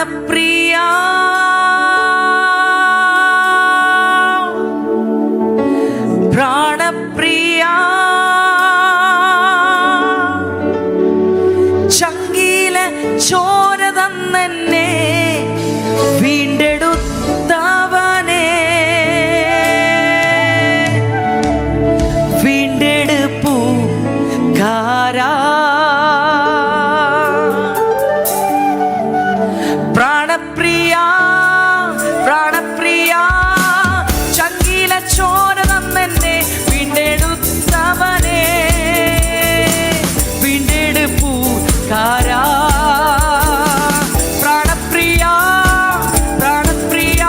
പ്രാണപ്രിയ പ്രാണപ്രിയ ചങ്കിലെ ചോര തന്നെന്നെ വീണ്ടെടുത്തവനെ വീണ്ടെടുപ്പുകാരാ പ്രാണപ്രിയ പ്രാണപ്രിയ ചങ്കിലെ ചോര തന്നെന്നെ വീണ്ടെടുത്തവനെ വീണ്ടെടുപ്പുകാരാ പ്രാണപ്രിയ പ്രാണപ്രിയ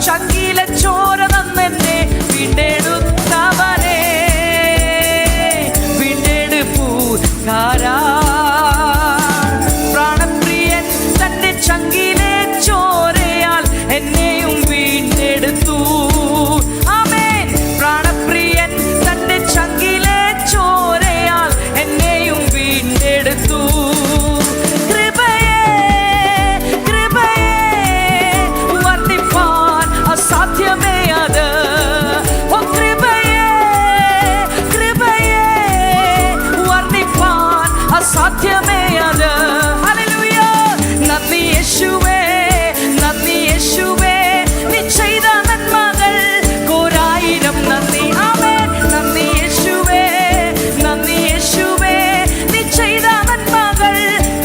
ചങ്കിലെ ചോര തന്നെന്നെ വീണ്ടെടുത്തവനെ വീണ്ടെടുപ്പുകാരാ പ്രാണപ്രിയൻ തന്റെ ചങ്കിലെ ചോരയാൽ എന്നെയും വീണ്ടെടുത്തു. ആമേൻ. പ്രാണപ്രിയൻ തന്റെ ചങ്കിലെ ചോരയാൽ എന്നെയും വീണ്ടെടുത്തു. കൃപയേ കൃപയേ വർണ്ണിപ്പാൻ അസാധ്യമേ അത്. ഓ കൃപയേ കൃപയേ വർണ്ണിപ്പാൻ അസാധ്യമേ അത്. ഹല്ലേലൂയ. നന്ദി യേശുവേ നന്ദി യേശുവേ നീ ചെയ്ത നന്മകൾ കോരായിരം നന്ദി. ആമേൻ. നന്ദി യേശുവേ നന്ദി യേശുവേ നീ ചെയ്ത നന്മകൾ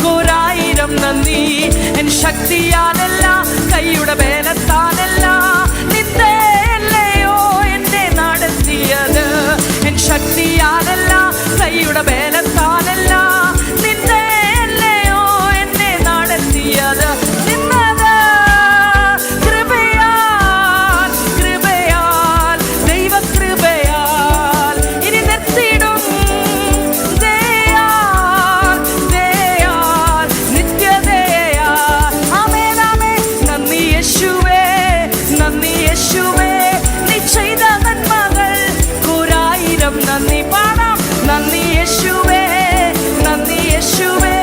കോരായിരം നന്ദി. എൻ ശക്തിയാലല്ല കൈയുടെ ബലത്താലല്ല നിന്റെയല്ലയോ എന്നെ നടത്തിയത്. എൻ ശക്തിയാലല്ല കൈയുടെ ബലത്താലല്ല നിന്റെയല്ലയോ എന്നെ നടത്തിയത്. നിന്നത് കൃപയാൽ കൃപയാൽ ദൈവകൃപയാൽ ഇനി നിർത്തിയിടും ദയാൽ ദയാൽ നിത്യദയാൽ. ആമേൻ ആമേൻ. നന്ദി യേശുവേ നന്ദി യേശുവേ നീ ചെയ്ത നന്മകൾ കോരായിരം നന്ദി. പാടാം. നന്ദി യേശുവേ നന്ദി യേശുവേ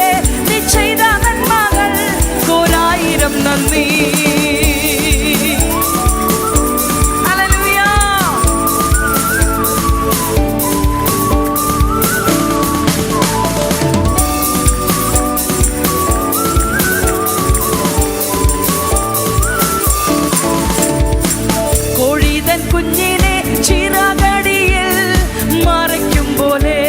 നീ ചെയ്ത നന്മകൾ കോരായിരം നന്ദി. ഹല്ലേലൂയ. കോഴിതൻ കുഞ്ഞിനെ ചിറകടിയിൽ മറയ്ക്കും പോലെ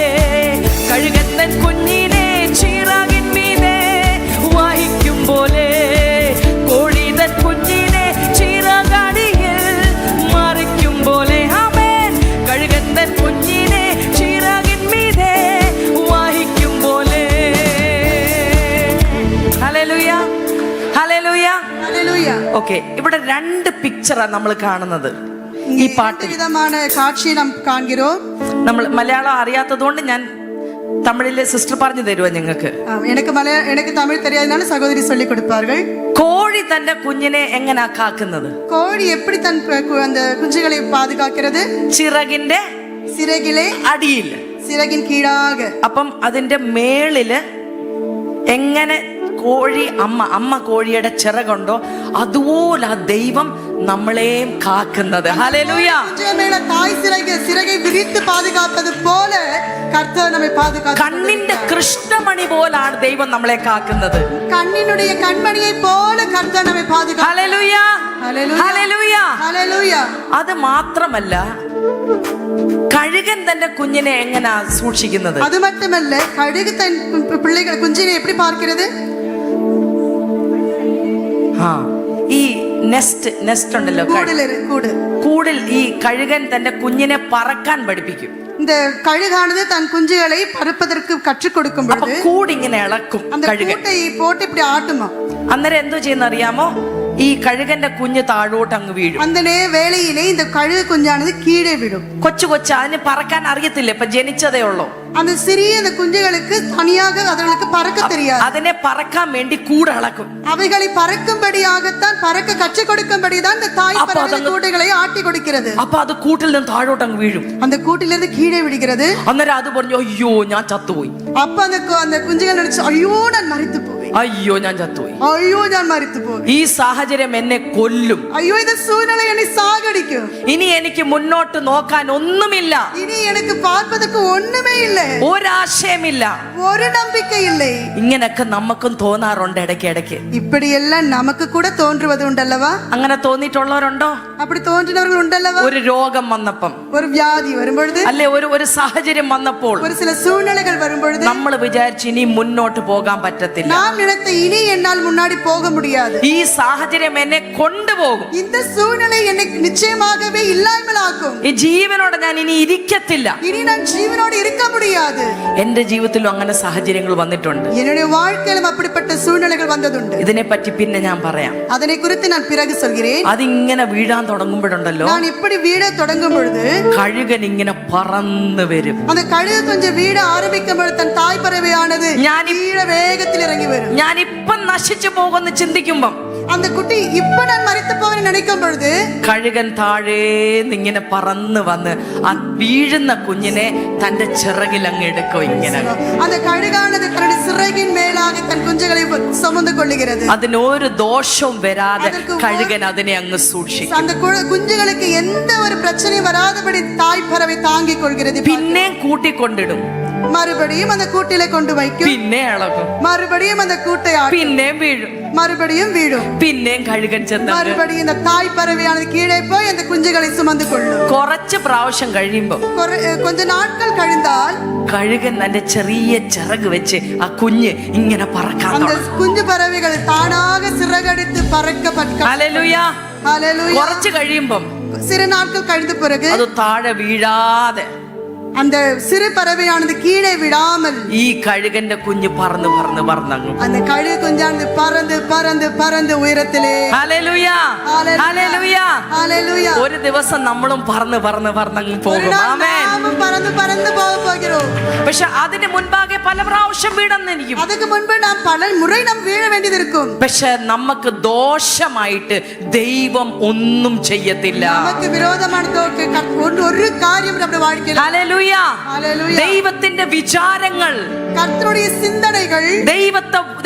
കഴുകൻ തൻ കുഞ്ഞിനെ ചിറകിൻ മീതെ വഹിക്കും പോലെ കോഴിതൻ കുഞ്ഞിനെ ചിറകടിയിൽ മറയ്ക്കും പോലെ. ആമേൻ. കഴുകൻ തൻ കുഞ്ഞിനെ ചിറകിൻ മീതെ വഹിക്കും പോലെ. Hallelujah hallelujah hallelujah. ഓക്കെ. ഇവിടെ രണ്ട് പിക്ചറാണ് നമ്മൾ കാണുന്നത് ഈ പാട്ടിൽ. വിധമാണ് കാഴ്ചയെ നാം കാൺகிறோம். നമ്മൾ മലയാളം അറിയാത്തതുകൊണ്ട് ഞാൻ തമിഴിലെ സിസ്റ്റർ പറഞ്ഞു തരുവാ നിങ്ങൾക്ക്. എനിക്ക് തമിഴ് தெரியாதனால സഹോദരി சொல்லி கொடுப்பார்கள். കോഴി തന്റെ കുഞ്ഞിനെ എങ്ങനെയാ കാക്കുന്നത്? കോഴി எப்படி தன் அந்த குஞ்சுகளை பாதுகாக்கிறது? ചിറകിന്റെ சிறகிலே അടിയിൽ, சிறகின் கீழாக. അപ്പം അതിന്റെ മേളില് എങ്ങനെ കോഴി അമ്മ കോഴിയുടെ ചിറകുണ്ടോ അതുപോലെ ആ ദൈവം നമ്മളെയും കാക്കുന്നത്. ഹല്ലേലൂയ. தாய் சிறகை விரித்து பாதுகாப்பது போல கர்த்தர் நம்மை பாதுகாக்கிறார். കണ്ണിന്റെ കൃഷ്ണമണി പോലാണ് ദൈവം നമ്മളെ കാക്കുന്നത്. കണ്ണിനുடைய കൺമണിയെ പോലെ കർത്തർ നമ്മെ പാതുകാക്കും. Hallelujah hallelujah hallelujah. അത് മാത്രമല്ല, കഴുകൻ തന്റെ കുഞ്ഞിനെ എങ്ങനെയാ സൂക്ഷിക്കുന്നത്? അത് മാത്രമല്ല, കഴുക് തൻ പിള്ളേകളെ കുഞ്ഞിനെ എപ്പടി പാർക്കുന്നത്? ഈ നെസ്റ്റ് ഉണ്ടല്ലോ, കൂടിൽ ഈ കഴുകൻ തന്റെ കുഞ്ഞിനെ പറക്കാൻ പഠിപ്പിക്കും. இந்த கழுகானது தன் குஞ்சுகளை பறப்பதற்கு கற்றுக் கொடுக்கும் பொழுது കൂടിങ്ങനെ ഇളക്കും. കൂട്ടை போட்டு இப்படி ஆட்டுமா. അന്നേരം എന്തോ ചെയ്യുന്ന അറിയാമോ? ഈ കഴുകന്റെ കുഞ്ഞ് താഴോട്ട് അങ്ങ് വീഴും. அந்த வேளையிலே இந்த கழுகு குஞ்சானது கீழே விடும். കൊച്ചു അതിന് പറക്കാൻ അറിയത്തില്ല, ഇപ്പൊ ജനിച്ചതേ ഉള്ളൂ. அந்த சிறிய அந்த குஞ்சுகளுக்கு தனியாக அதுகளுக்கு பறக்க தெரியாது. അതിനെ പറക്കാൻ വേണ്ടി കൂടളക്കും. அவைகளை பறக்கும்படியாகத்தான் பறக்க கற்றுக் கொடுக்கும்படிதான் இந்த தாய் பறவை கூடுகளை ஆட்டி கொடுக்கிறது. അപ്പൊ അത് കൂട്ടിൽ നിന്ന് താഴോട്ട് അങ്ങ് വീഴും. அந்த கூட்டிலிருந்து கீழே விடுகிறது. അന്നേരം അത് പറഞ്ഞു അയ്യോ ഞാൻ ചത്തുപോയി. அப்ப அந்த குஞ்சுகள் நினைச்சு ஐயோ நான் மரித்து போய், അയ്യോ ഞാൻ ചത്തുപോയി, ஐயோ ഞാൻ മരിച്ചു പോയി, ഈ സാഹചര്യം എന്നെ കൊല്ലും, ஐயோ இந்த சூழ்நிலை என்னை சாகடிக்கும், ഇനി എനിക്ക് മുന്നോട്ട് നോക്കാൻ ഒന്നുമില്ല, இனி எனக்கு பார்ப்பதற்கு ஒண்ணுமே இல்லை, ഒരാശയമില്ല, ஒரு நம்பிக்கை இல்லை. ഇങ്ങനൊക്കെ നമുക്കും തോന്നാറുണ്ട് ഇടയ്ക്ക്. இப்படி எல்லாம் நமக்கு கூட தோன்றுவது உண்டல்லவா? അങ്ങനെ തോന്നിയിട്ടുള്ളവരുണ്ടോ? அப்படி தோன்றினவர்கள் உண்டல்லவா? ഒരു രോഗം വന്നപ്പം, ஒரு வியாதி வரும்பொழுது, അല്ലെ ഒരു സാഹചര്യം വന്നപ്പോൾ, ஒரு சில சூழ்நிலைகள் வரும்பொழுது നമ്മൾ വിചാരിച്ചു ഇനി മുന്നോട്ട് പോകാൻ പറ്റത്തില്ല, நாம் நினைத்த இனி என்னால் முன்னாடி போக முடியாது, ഈ സാഹചര്യം എന്നെ കൊണ്ടുപോകും, இந்த சூழ்நிலை என்னை நிச்சயமாகவே இல்லாமலாக்கும், ഈ ജീവനോടെ ഞാൻ ഇനി ഇരിക്കത്തില്ല. இனி நான் ஜீவனோடு இருக்க முடியாது. എന്റെ ജീവിതത്തിലും അങ്ങനെ സാഹചര്യങ്ങൾ വന്നിട്ടുണ്ട്. என்னுடைய வாழ்க்கையிலும் அப்படிப்பட்ட சூழ்நிலைகள் வந்ததுண்டு. ഇതിനെപ്പറ്റി പിന്നെ ഞാൻ പറയാം. அதனை குறித்து நான் பிறகு சொல்கிறேன். അതിങ്ങനെ വീഴാൻ തുടങ്ങുമ്പോഴുണ്ടല്ലോ, நான் இப்படி வீட தொடங்கும் பொழுது കഴുകൻ ഇങ്ങനെ പറന്നു വരും. அந்த கழுகு கொஞ்சம் வீட ஆரம்பிக்கும் பொழுது தன் தாய் பறவையானது கீழ வேகத்தில் இறங்கி வரும். ഞാൻ ഇപ്പം നശിച്ചു പോകുമെന്ന് ചിന്തിക്കുമ്പം, அந்த குட்டி இப்ப நான் மரித்து போவேன் நினைக்கும் பொழுது കഴുകൻ താഴേന്നിങ്ങനെ പറന്ന് വന്ന് ആ വീഴുന്ന കുഞ്ഞിനെ തന്റെ ചിറകിൽ അങ്ങ് എടുക്കും. ഇങ്ങനെ அந்த கழுகானது தன்னுடைய சிறகின் மேலாக தன் குஞ்சுகளை சுமந்து கொள்ளுகிறது. അതിനൊരു ദോഷവും വരാതെ കഴുകൻ അതിനെ അങ്ങ് സൂക്ഷിക്കും. அந்த குஞ்சுகளுக்கு எந்த ஒரு பிரச்சனையும் வராதபடி தாய் பறவை தாங்கிக் கொள்கிறது. പിന്നെയും കൂട്ടിക്കൊണ്ടിടും, மறுபடியும் அந்த கூட்டிலே கொண்டு வைக்கும், പിന്നെ ഇളകും, மறுபடியும் அந்த கூட்டை പിന്നെയും വീഴും, மறுபடியும் வீடும், പിന്നെയും കഴുകൻ ചെന്ന് மறுபடியும் இந்த தாய் பறவையானது கீழே போய் அந்த குஞ்சுகளை சுமந்து கொள்ளும். കുറച്ച് പ്രാവശ്യം കഴിയുമ്പോ, கொஞ்ச നാட்கள் കഴിഞ്ഞാൽ കഴുകൻ തന്റെ ചെറിയ ചിറക് വെച്ച് ആ കുഞ്ഞ് ഇങ്ങനെ പറക്കാൻ அந்த തുടങ്ങും. குஞ்சு பறவைகள் தானாக சிறகடித்து பறக்கப்பட்ட. ഹല്ലേലൂയ. ஹல்லேலூயா. കുറച്ച് കഴിയുമ്പം, சிறு நாட்கள் கழிந்த பிறகு അത് താഴെ വീഴാതെ அந்த சிறு பறவையானது கீழே விடாமல் ഈ കഴുകന്റെ കുഞ്ഞ് പറന്ന് அந்த കഴുகு കുഞ്ഞാனது பறந்து பறந்து பறந்து ഉയരത്തിലെ. ഹല്ലേലൂയ. ഹല്ലേലൂയ. ഹല്ലേലൂയ. ഒരു ദിവസം നമ്മളും പറന്ന് അങ്ങ് പോകും. ആമേൻ. നാം പറന്ന് പറന്ന് പോകും. പക്ഷെ അതിന് മുൻപാകെ പല പ്രാവശ്യം വീണെന്നിരിക്കും. அதுக்கு முன்பு நாம் பல முறை நாம் വീഴ വേണ്ടിയിരിക്കും. പക്ഷെ നമുക്ക് ദോഷമായിട്ട് ദൈവം ഒന്നും ചെയ്യത്തില്ല. നമുക്ക് വിരോധമാണ് ഒരു കാര്യം നമ്മുടെ வாழ்க்கைയിൽ. ഹല്ലേലൂയ. ദൈവത്തിന്റെ വിചാരങ്ങൾ, കർത്തരുடைய சிந்தனைகள்,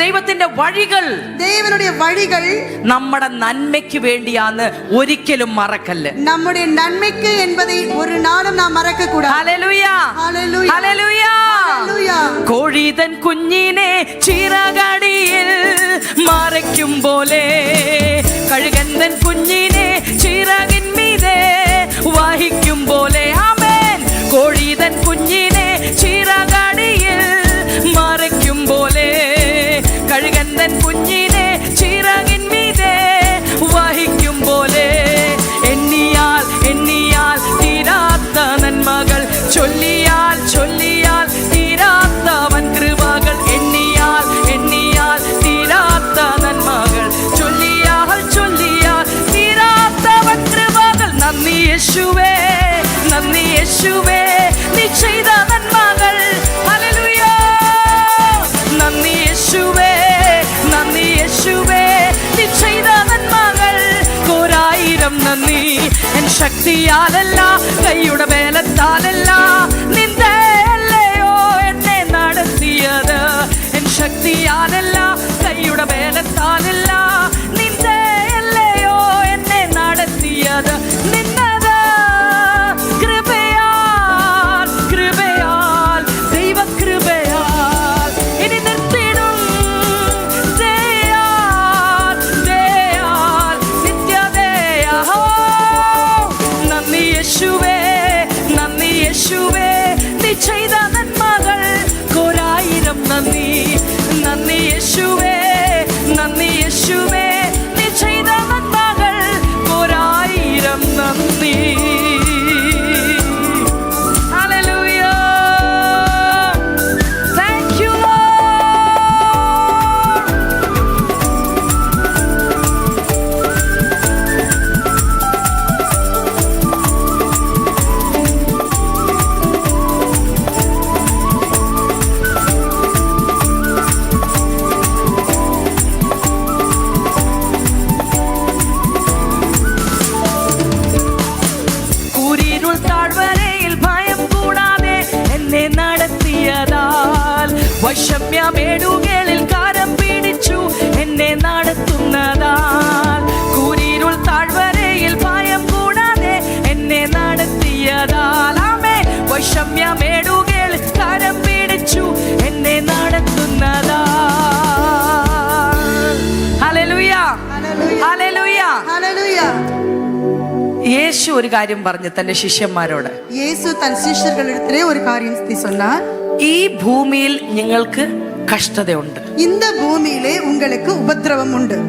ദൈവത്തിന്റെ വഴികൾ, ദൈവനുடைய വഴികൾ നമ്മുടെ നന്മയ്ക്ക് വേണ്ടിയാന്ന് ഒരിക്കലും മറക്കല്ല്. നമ്മുടെ നന്മയ്ക്ക് என்பதை ഒരു നാളും നാം മറക്ക കൂടാ. ഹല്ലേലൂയ. ഹല്ലേലൂയ. ഹല്ലേലൂയ. ഹല്ലേലൂയ. കോഴിതൻ കുഞ്ഞിനെ ചിറകടിയിൽ മറയ്ക്കും പോലെ കഴുകന്തൻ കുഞ്ഞിനെ ചിറകിൻ മീതെ വഹിക്കും പോലെ. ആമേൻ. കോഴിതൻ കുഞ്ഞിനെ ചിറകടിയിൽ മറയ്ക്കും പോലെ കഴുകന്തൻ കുഞ്ഞിനെ ചിറകിൻ മീതെ വഹിക്കും പോലെ. എണ്ണിയാൽ തീരാത്ത നന്മകൾ, ചൊല്ലിയാൽ തീരാത്തവൻ കൃപകൾ. എണ്ണിയാൽ തീരാത്ത നന്മകൾ, ചൊല്ലിയാൽ തീരാത്തവൻ കൃപകൾ. നന്ദി യേശുവേ, നീ ചെയ്ത നന്മകൾ. ഹല്ലേലൂയ. നന്ദി യേശുവേ, നീ ചെയ്ത നന്മകൾ. ഒരായിരം നന്ദി. എൻ ശക്തിയാലല്ല, കൈയുടെ ബലത്താലല്ല, നിന്റെ അല്ലയോ എന്നെ നടത്തിയത്. എൻ ശക്തിയാലല്ല, കൈയുടെ ബലത്താലല്ല, നിന്റെ അല്ലയോ എന്നെ നടത്തിയത്. നിന്നത് കൃപയാൽ, ദൈവകൃപയാൽ. ഇനി നിർത്തിടും ദയാൽ, നിത്യദയാ. നന്ദി യേശുവേ, നീ ചെയ്ത നന്മകൾ. ഒരായിരം നന്ദി. നന്ദി യേശുവേ, നീ ചെയ്ത നന്മകൾ. ഒരായിരം നന്ദി. വൈഷമ്യമേടുകളിൽ കരം പിടിച്ചു എന്നെ നടത്തുന്നതാൽ, കൂരിരുൾ താഴ്വരയിൽ ഭയം കൂടാതെ എന്നെ നടത്തിയതാൽ. ആമേൻ. വൈഷമ്യമേടുകളിൽ കരം പിടിച്ചു എന്നെ നടത്തുന്നതാൽ. Hallelujah, hallelujah, hallelujah. യേശു ഒരു കാര്യം പറഞ്ഞു തന്റെ ശിഷ്യന്മാരോട്. യേശു തൻ ശിഷ്യர்களிடத்திலே ഒരു കാര്യം சொன்னார். ഈ ഭൂമിയിൽ നിങ്ങൾക്ക് കഷ്ടതയുണ്ട്. இந்த பூமியிலே உங்களுக்கு உபத்திரவம் உண்டு.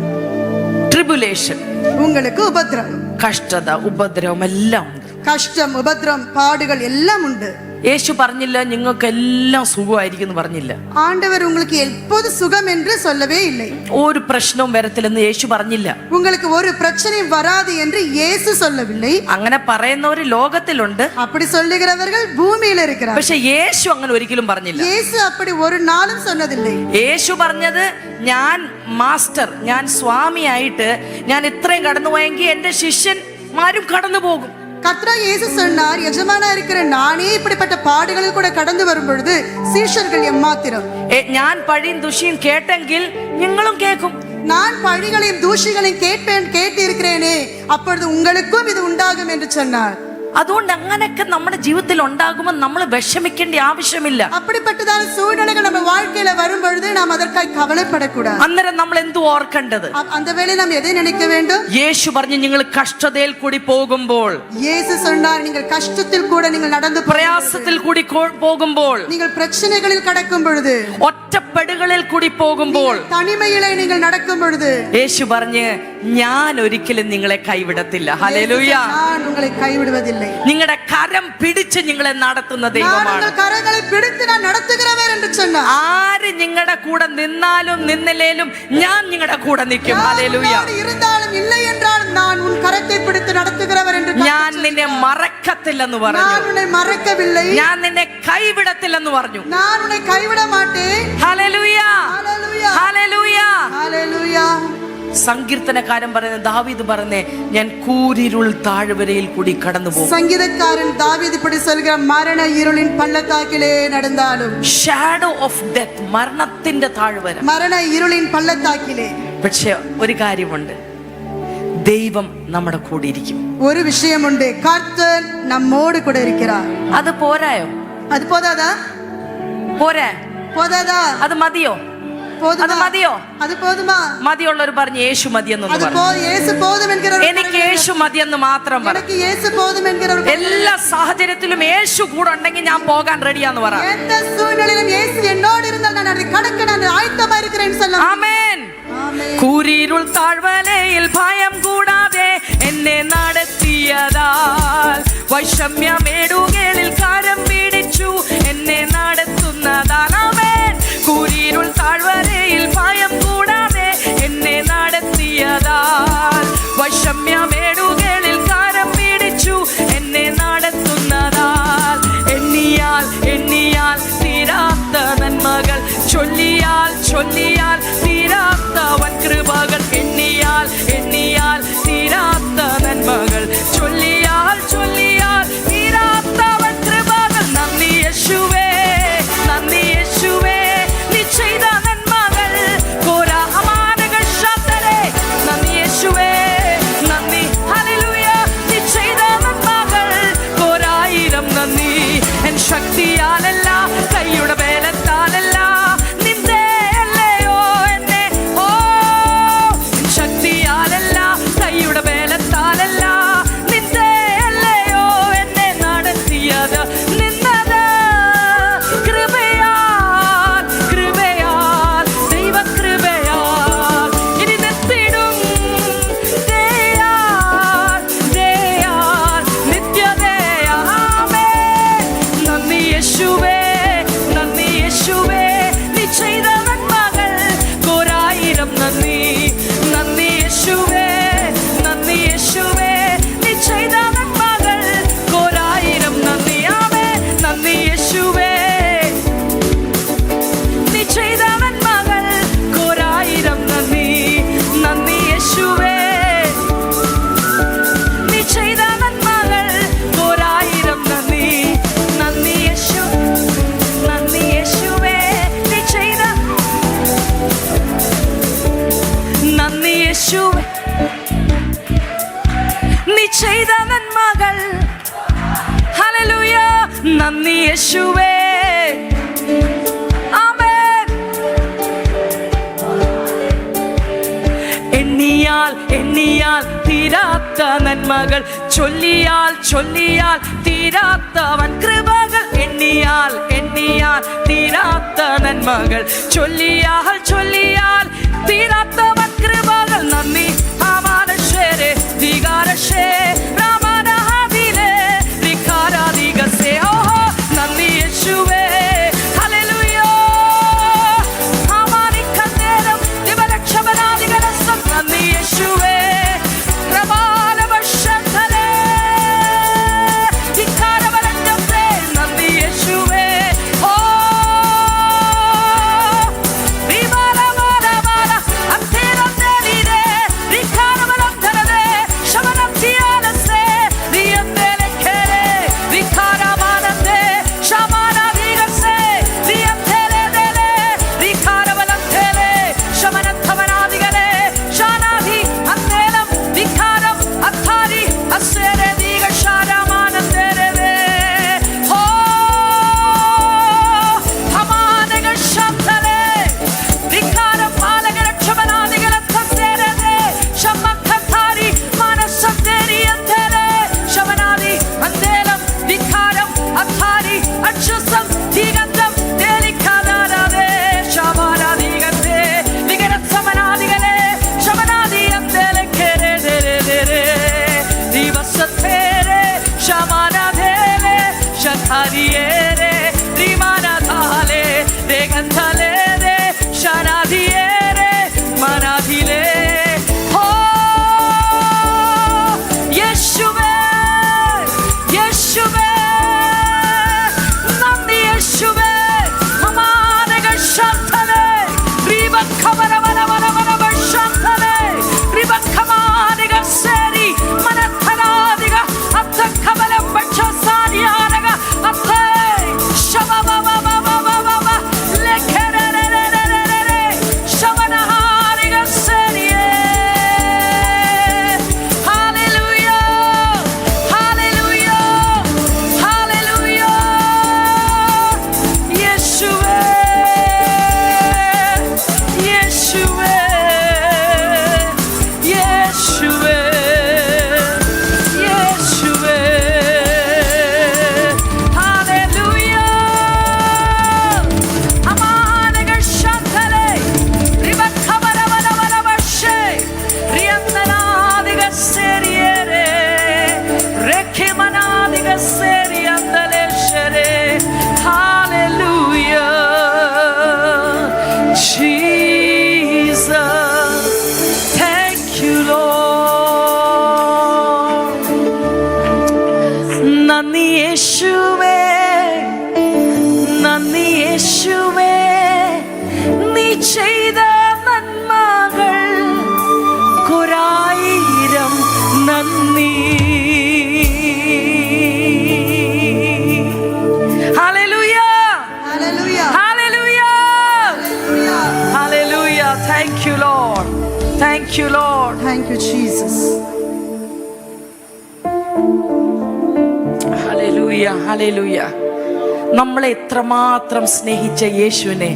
ട്രിബുലേഷൻ, உங்களுக்கு உபத்திரவம், കഷ്ടത, ഉപദ്രവം എല്ലാം ഉണ്ട്. കഷ്ടം, ഉപദ്രവം, പാടുകൾ എല്ലാം ഉണ്ട്. യേശു പറഞ്ഞില്ല നിങ്ങൾക്ക് എല്ലാം സുഖമായിരിക്കും എന്ന് പറഞ്ഞില്ല. ஆண்டவர் உங்களுக்கு எப்போது சுகம் என்று சொல்லவே இல்லை. ഒരു പ്രശ്നവും വരത്തില്ലെന്ന് യേശു പറഞ്ഞില്ല. உங்களுக்கு ஒரு பிரச்சனையும் வராது என்று இயேசு சொல்லவில்லை. അങ്ങനെ പറയുന്നവര് ലോകത്തിലുണ്ട്, அப்படி சொல்லுகிறவர்கள் பூமியில இருக்கிறார்கள். പക്ഷെ യേശു അങ്ങനെ ഒരിക്കലും പറഞ്ഞില്ല. இயேசு அப்படி ஒரு நாளும் சொன்னதில்லை. യേശു പറഞ്ഞത് ഞാൻ മാസ്റ്റർ, ഞാൻ സ്വാമിയായിട്ട് ഞാൻ ഇത്രയും കടന്നുപോയെങ്കിൽ എന്റെ ശിഷ്യന്മാരും കടന്നു പോകും. கர்த்தர் இயேசு சொன்னார், எஜமானா இருக்கிற நானே இப்படிப்பட்ட பாடுகளில் கூட கடந்து வரும் பொழுது சீஷர்கள் எம்மாத்திரம். ഞാൻ പഴിയും ദുഷിയും കേട്ടെങ്കിൽ നിങ്ങളും കേൾക്കും. நான் பழிகளையும் தூஷிகளையும் கேட்டு இருக்கிறேனே, அப்பொழுது உங்களுக்கும் இது உண்டாகும் என்று சொன்னார். അതുകൊണ്ട് അങ്ങനെയൊക്കെ നമ്മുടെ ജീവിതത്തിൽ ഉണ്ടാകുമ്പോൾ നമ്മൾ വിഷമിക്കേണ്ട ആവശ്യമില്ല. அப்படிப்பட்டதான சூழ்நிலைகள் நம்ம வாழ்க்கையில வரும் பொழுது நாம் அதற்காக கவலைப்படக்கூடாது. അന്നേരം നമ്മൾ എന്തു ഓർക്കേണ്ടത്? அந்த வேளையில் நாம் எதை நினைக்க வேண்டும்? യേശു പറഞ്ഞു നിങ്ങൾ കഷ്ടതയിൽ കൂടി പോകുമ്പോൾ, இயேசு சொன்னார் நீங்கள் கஷ்டத்தில் கூட நீங்கள் நடந்து പ്രയാസത്തിൽ കൂടി പോകുമ്പോൾ, நீங்கள் பிரச்சனைகளில் கடக்கும் பொழுது, ഒറ്റപ്പെടുകളിൽ കൂടി പോകുമ്പോൾ, തനിമയിലെ നിങ്ങൾ നടക്കും പൊഴുது, യേശു പറഞ്ഞു ഞാൻ ഒരിക്കലും നിങ്ങളെ കൈവിടത്തില്ല. ഹല്ലേലൂയ. ഞാൻ നിങ്ങളെ കൈവിടുവതില്ല. നിങ്ങളുടെ കരം പിടിച്ച് നിങ്ങളെ നടത്തുന്ന ദൈവമാണ്. ആര് നിങ്ങളുടെ കൂടെ നിന്നാലും നിന്നില്ലേലും ഞാൻ നിങ്ങളുടെ കൂടെ നിൽക്കും. ഹല്ലേലൂയ. ഞാൻ നിന്നെ മറക്കത്തില്ലെന്ന് പറഞ്ഞു. ഞാൻ നിന്നെ കൈവിടത്തില്ലെന്ന് പറഞ്ഞു. Hallelujah, hallelujah, hallelujah. സങ്കീർത്തനക്കാരൻ പറയുന്നത്, ദാവീദ് പറയുന്നേ ഞാൻ കൂരിരുൾ താഴ്വരയിൽ കൂടി കടന്നു പോകും. സംഗീതക്കാരൻ ദാവീദ് இப்படி சொல்கிறார், മരണ ഇരുളിൻ പള്ളത്താക്കിലേ നടന്നാലും. ഷാഡോ ഓഫ് ഡെത്ത്, മരണത്തിന്റെ താഴ്വര, മരണ ഇരുളിൻ പള്ളത്താക്കിലേ. പക്ഷെ ഒരു കാര്യമുണ്ട്, ദൈവം നമ്മുടെ കൂടെ ഇരിക്കും. ഒരു വിഷയമുണ്ട്, കർത്തൻ നമ്മോട് കൂടെ ഇരിക്കുകയാ. അത് പോരായോ? അത് പോതാതാ? പോരാ? പോതാതാ? അത് മതിയോ? അത് മതിയോ? അത് പോതുമാ? മതിയുള്ളവർ പറഞ്ഞു യേശു മതിയെന്ന്. എനിക്ക് യേശു മതിയെന്ന് മാത്രം പറഞ്ഞു. എല്ലാ സാഹചര്യത്തിലും യേശു കൂടെ ഉണ്ടെങ്കിൽ ഞാൻ പോകാൻ റെഡിയാന്ന് പറ. ആമേൻ. കൂരിരുൾ താഴ്വരയിൽ ഭയം കൂടാതെ എന്നെ നടത്തിയതാൽ, വൈഷമ്യമേടുകളിൽ കരം പിടിച്ചു എന്നെ നടത്തുന്നതാൽ. ആമേൻ. കൂരിരുൾ താഴ്വരയിൽ ഭയം കൂടാതെ എന്നെ നടത്തിയതാൽ, വൈഷമ്യമേടുകളിൽ കരം പിടിച്ചു എന്നെ നടത്തുന്നതാൽ. എണ്ണിയാൽ എണ്ണിയാൽ തീരാത്ത നന്മകൾ, ചൊല്ലിയാൽ ചൊല്ലിയാൽ തീരാത്ത വൻ കൃപകൾ. എണ്ണിയാൽ എണ്ണിയാൽ തീരാത്ത നന്മകൾ, ചൊല്ലിയാൽ ചൊല്ലിയാൽ തീരാത്ത വൻ കൃപകൾ. നന്ദി യേശുവേ, നന്ദി യേശുവേ, നീ ചെയ്ത നന്മ യേശുവേ, നീ ചെയ്ത നന്മകൾ. ഹല്ലേലൂയ, നന്ദി യേശുവേ. ആമേൻ. എണ്ണിയാൽ എണ്ണിയാൽ തീരാത്ത നന്മകൾ, ചൊല്ലിയാൽ ചൊല്ലിയാൽ തീരാത്തവൻ കൃപകൾ. എണ്ണിയാൽ എണ്ണിയാൽ തീരാത്ത നന്മകൾ, ചൊല്ലിയാൽ ചൊല്ലിയാൽ തീരാത്തവൻ കൃപകൾ. നന്ദി ആമാനശേരെ ദിഗാരശേ രാമനാദിലേ ദിഗാരാദിഗസേ. ഓഹോ, നന്ദി യേശുവേ. ഹല്ലേലൂയ. ആമാനിക്കന്നേരം ദിവരക്ഷമനാദിഗരസം. നന്ദി യേശുവേ. പ്രമാണവശത്തലേ ദിഗാരവരഞ്ഞത്തെ. നന്ദി യേശുവേ. ഓ വിമാനമാനമാന അത്തേരന്തേരിരേ ദിഗാരവരന്തരേ ശമനത്തിയാലസേ ദിയന്തേലക്കേരേ ദിഗാരമാനന്തേ ശമാനാദിഗസേ ദിയന്തേലേദേലേ ദിഗാരവലന്തേലേ ശമനത്തവനാദിഗലേ ശാനാദി അന്തേലം ദിഗാരം അത്താരി അസ്സേരേ ദിഗശാരമാനന്തേരേ. ഓ ഹമാനഗശന്തലേ ദിഗാരം പാലകരക്ഷമനാദിഗലത്തസേരേ ശമക്കത്താരി മാനസന്തേരിയന്തേലേ ശമനാദി അന്തേലം ദിഗാരം അത്താരി അക്ഷസം ദിഗന്തം തേലിക്കാദാരേ ശമാനാദിഗന്തേ ദിഗരസമനാദിഗലേ ശമനാദി അന്തേലക്കേരേ ദേരേ ദിവസത്തേരേ ശമാനാദേലേ ശതാരിയേരേ ത്രിമാനാഥാലേ ദേഗന്ധലേ ദേ ശനാദിയേരേ മനാദിലേ. ഓ യേശുവേ, യേശുവേ, നന്ദി യേശുവേ. ഹമാനഗശന്തലേ രിബക്കവരവരവരവരവശന്തലേ രിബക്കമാനിഗസേരി മനത്തനാദിഗ അത്തക്കവലം വക്ഷസാരിയാനഗ അത്തേ ശമമമമമമമമ ലെഖരരരരരരരേ ശമനഹാരിഗസേരിയേ. Hallelujah, hallelujah, hallelujah. യേശുവേ, യേശുവേ, യേശുവേ, യേശുവേ. ഹല്ലേലൂയ. അമാനഗശന്തലേ റിബക്കവരവരവരവശേ റിയന്തനാദിഗസേരിയേരേ രഖിമനാദിഗസേരിയന്തലേശരേ. Hallelujah. Jesus, thank you, Lord. നന്ദി യേശുവേ, നന്ദി യേശുവേ, നീ ചെയ്ത നന്മകൾ കൊരായിരം നന്ദി. Hallelujah, hallelujah, hallelujah, hallelujah. Hallelujah. Thank you, Lord. Thank you, Lord. Thank you, Jesus. Hallelujah, hallelujah. നമ്മളെ എത്രമാത്രം സ്നേഹിച്ച യേശുവിനെ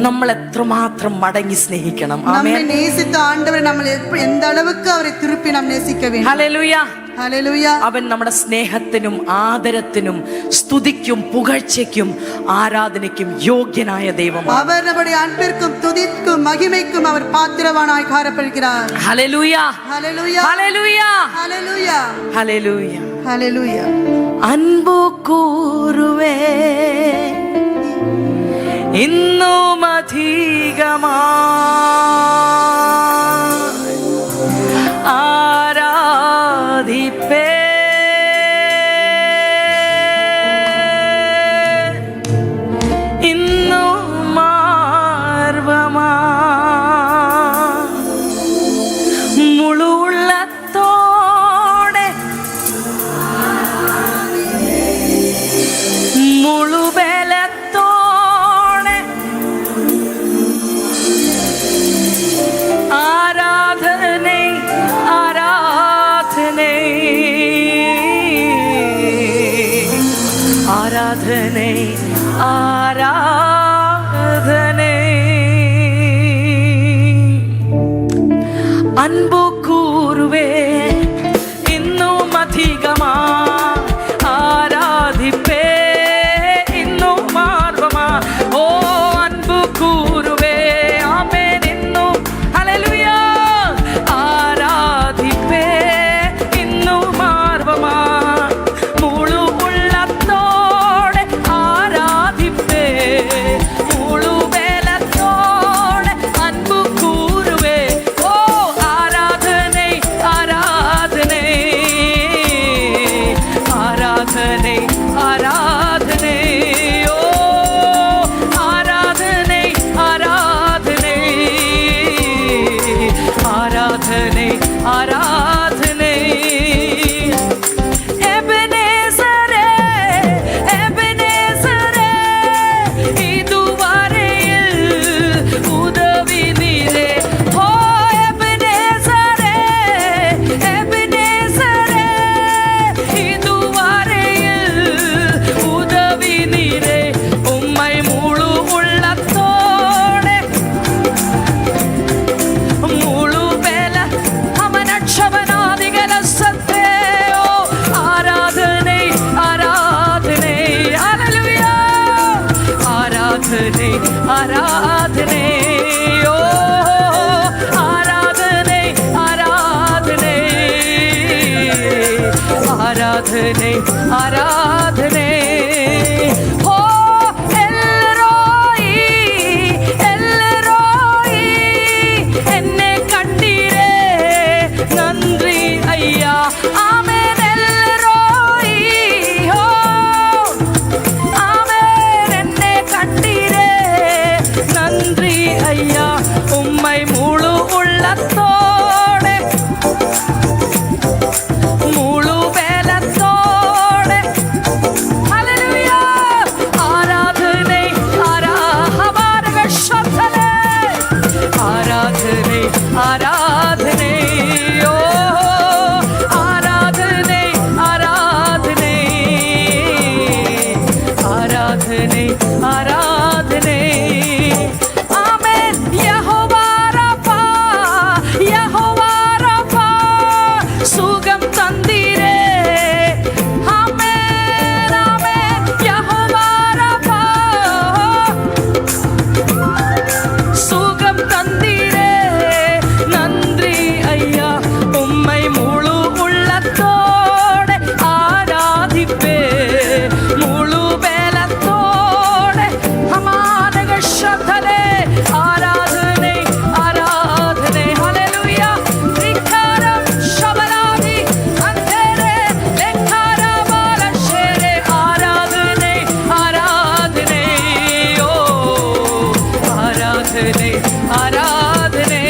നമ്മൾ എത്രമാത്രം മടങ്ങി സ്നേഹിക്കണം. നമ്മെ ആമേൻ. நேசித்த ஆண்டவரை നമ്മൾ எந்த அளவுக்கு அவரை திருப்பி நாம் நேசிக்க வேண்டும். ഹല്ലേലൂയ. ഹല്ലേലൂയ. അവൻ നമ്മുടെ സ്നേഹത്തിനും ആദരത്തിനും സ്തുതിക്കും പുകഴ്ചയ്ക്കും ആരാധനയ്ക്കും യോഗ്യനായ ദൈവമാണ്. அவர் நம்முடைய அன்பிற்கும் துதிக்கும் மகிமைக்கும் அவர் பாத்திரவானாய் காணப்படுகிறார். ഹല്ലേലൂയ, ஹalleluya, ഹല്ലേലൂയ, ஹalleluya, ഹല്ലേലൂയ. ஹalleluya. അൻപു കൂറുവേ ഇന്നും അധികമായി ആരാധിപ്പേ. ഇന്നും മാർവമാ മുഴുവുള്ളത്തോടെ മുഴുബലത്തോടെ அன்பு கூறுவே இன்னும் அதிகமா ஆராதிப்பே இன்னும் ஆர்வமா. ஓ அன்பு கூறுவே ஆமென் இன்னும் ஹல்லேலூயா ஆராதிப்பே இன்னும் ஆர்வமா. முழு உள்ளத்தோட ஆராதிப்பே முழு வேலத்தோட அன்பு கூறுவே. ஓ ஆராதனை ஆராதனை ஆராதனை ஆராதனை. ஓ ஆராதனை ஆராதனை ஆராதனை ஆராதனை. எபனேசரே எபனேசரே இதுவரையில் உதவி நீரே. ஓ எபனேசரே எபனேசரே இதுவரையில் உதவி நீரே. உம்மை முழு உள்ளத்தோட முழு வேல அவனட்சவனாதிகள சத்தே. ஓ ஆராதனை ஆராதனை ஹல்லேலூயா ஆராதனை ஆராதனை. ஓ ஆராதனை ஆராதனை ஆராதனை ஆராதனை. ஓ எல்ரோயி எல்ரோயி என்னை கண்டீரே நன்றி ஐயா. ஆமென் எல்ரோயி ஓ ஆமென் என்னை கண்டீரே நன்றி ஐயா. உம்மை முழு உள்ளத்தோட முழு வேலத்தோட ஹல்லேலூயா ஆராதனை ஆராஹபாரக சத்தலே ஆராதனை ஆராதனை. ஓ ஆராதனை ஆராதனை ஆராதனை ஆராதனை. ஆமென் யெகோவா ரப்பா யெகோவா ரப்பா சுகம் தந்தீரே. ஆமென் ஆமென் யெகோவா ரப்பா சுகம் தந்தீரே நன்றி ஐயா. உம்மை முழு உள்ளத்தோட ஆராதிப்பே முழு வேலத்தோட அமானக சத்தலே ஆராதனை ஆராதனை ஹல்லேலூயா. ரிக்காரம் ஷபலாதி அந்தரே லெக்காரா பாலஷேரே ஆராதனை ஆராதனை. ஓ ஆராதனை ஆராதனை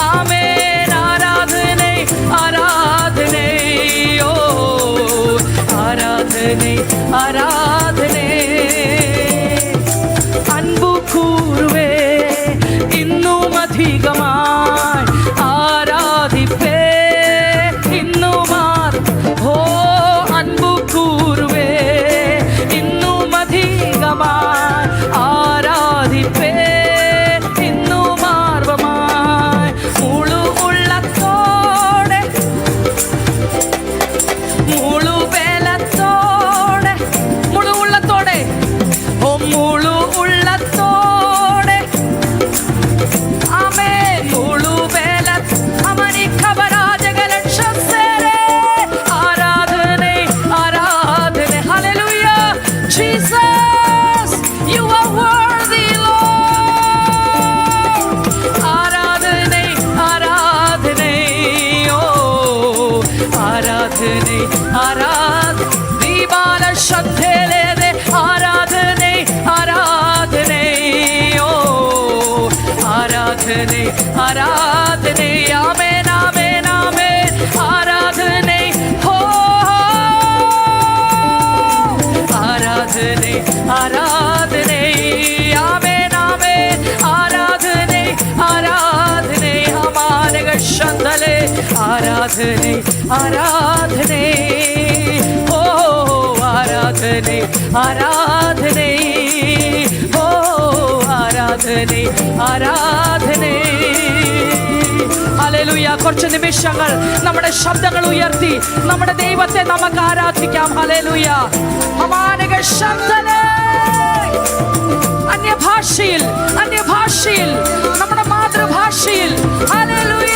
ஆமென் ஆராதனை ஆராதனை. ஓ ஆராதனை ஆராதனை. அன்பு கூறுவே இன்னும் அதிகமாய் ஆராதிப்பே இன்னும் ஓ அன்பு கூறுவே இன்னும் அதிகமாய் ஆராதிப்பே இன்னும் ஆர்வமாய் முழு உள்ளத்தோட முழு வேலத்தோட முழு உள்ளத்தோட. ஓ முழு உள்ளத்தோட ஆமென் முழு வேல அவனி கபராஜகல சத்தலே ஆராதனை ஆராதனை ஹல்லேலூயா. Jesus you are worthy Lord. ஆராதனை ஆராதனை. ஓ ஆராதனை ஆராதனை தீபால சந்தேலே ஆராதனை ஆராதனை. ஓ ஆராதனை ஆராதனை ஆமென் ஆமென் ஆமென் ஆராதனை. ஓ ஆராதனை ஆராதனை ஆமென் ஆமென் ஆராதனை ஆராதனை அமானக சந்தலே ஆராதனை ஆராதனை. ஓ ஆராதனை ஆராதனை. ஓ ஆராதனை ஆராதனை ഹല്ലേലൂയ. കുറച്ച് നിമിഷങ്ങൾ നമ്മുടെ ശബ്ദങ്ങൾ ഉയർത്തി നമ്മുടെ ദൈവത്തെ നമുക്ക് ആരാധിക്കാം. ഹല്ലേലൂയ. അമാനക ശബ്ദനേ അന്യഭാഷയിൽ നമ്മുടെ മാതൃഭാഷയിൽ ഹല്ലേലൂയ.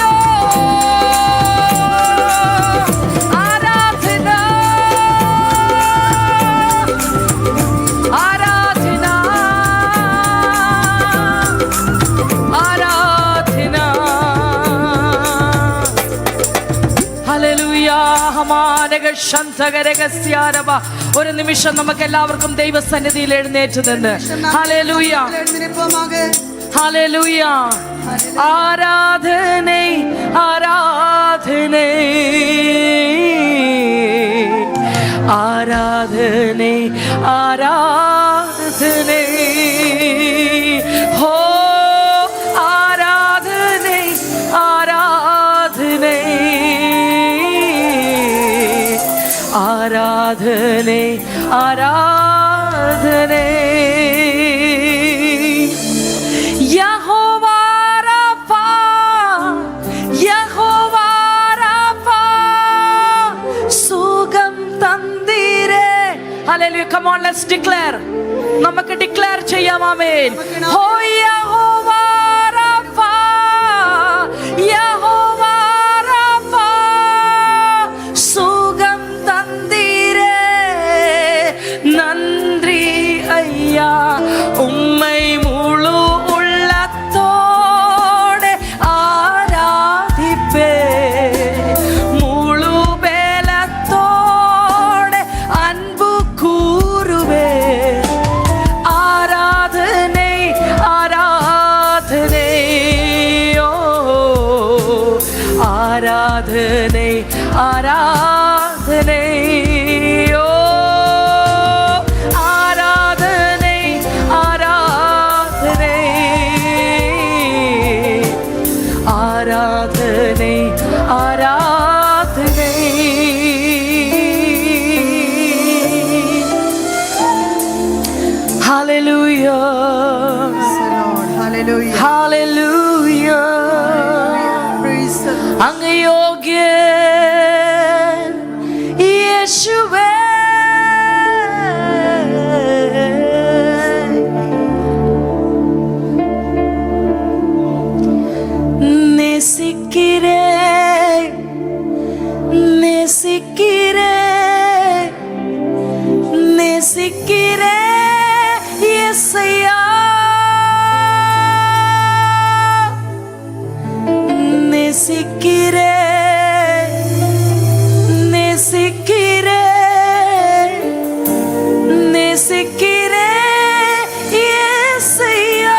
ഒരു നിമിഷം നമുക്ക് എല്ലാവർക്കും ദൈവസന്നിധിയിൽ എഴുന്നേറ്റ് നിന്ന് ഹല്ലേലൂയ ഹല്ലേലൂയ. ആരാധനൈ ആരാധനൈ ആരാധനൈ ആരാധനൈ ഹോ ആരാധനൈ ആരാധനൈ ആരാധനൈ ആരാധനൈ. യഹോവാ രാഫ യഹോവാ രാഫ സുഖം തന്നീരേ. Hallelujah. Come on, let's declare. നമുക്ക് ഡിക്ലെയർ ചെയ്യാം. ആമേൻ. ഹോ യഹോവാ രാഫ യഹോവാ രാഫ സുഖം തന്നീരേ. നന്ദി അയ്യാ. ഉമ്മൈ മുഴു ഉള്ളത്തോടെ ആരാധിപ്പേ. മുഴു ബലത്തോടെ അൻപു കൂറുവേ. ആരാധനൈ ആരാധനൈ ഓ ആരാധനൈ ആരാധനൈ ഓ ആരാധനൈ ആരാധനൈ ആരാധനൈ ആരാധനൈ. Hallelujah Hallelujah. Hallelujah. Praise the Lord. അങ്ങ് യോഗ്യൻ യേശുവേ. നേസിക്കിരേ നേസിക്കിരേ നേസിക്കിരേ യേശയ്യാ. നേസിക്കിരേ നേസിക്കിരേ നേസിക്കിരേ യേശയ്യാ.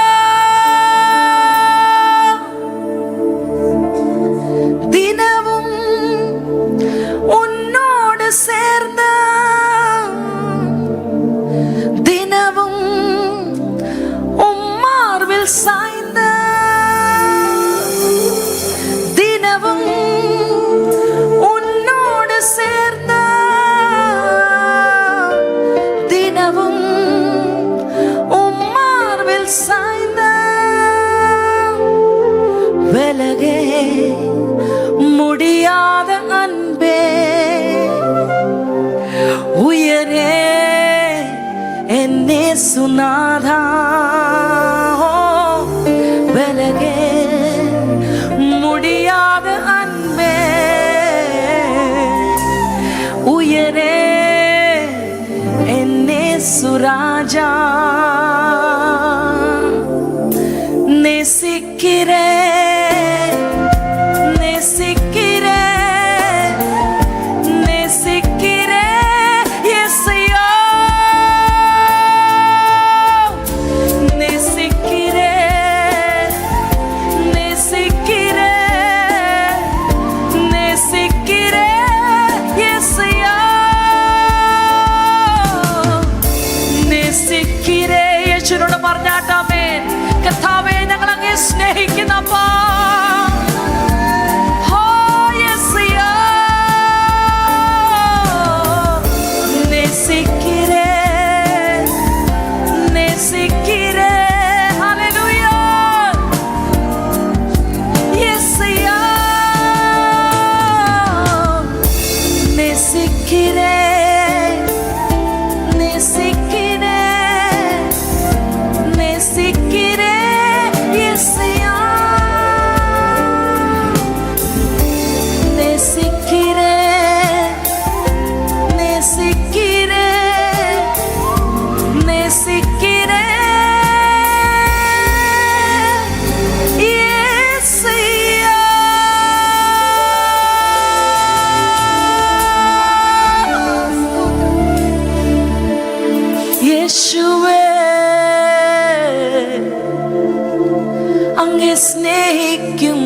ദിനവും ഉന്നോട് ചേർന്ന് ദിനവും ഉമ്മാർവിൽ സാய்ந்து ദിനവും ഉന്നോട് ചേർന്ന് ദിനവും ഉമ്മാർവിൽ സാய்ந்து விலகே முடியாத அன்பே உயரே என்னே சுனாதா. விலகே முடியாத அன்பே உயரே என்னே சுராஜா. நேசிக்கிறே நேசிக்கிறே நேசிக்கிறே യേശയ്യാ. நேசிக்கிறே நேசிக்கிறே நேசிக்கிறே യേശയ്യാ. നേസിக்கிறേ. യേശുവിനോട് പറഞ്ഞാട്ടാമേ. കർത്താവേ ഞങ്ങൾ അങ്ങേ സ്നേഹിക്കുന്നപ്പാ. വിളിക്കും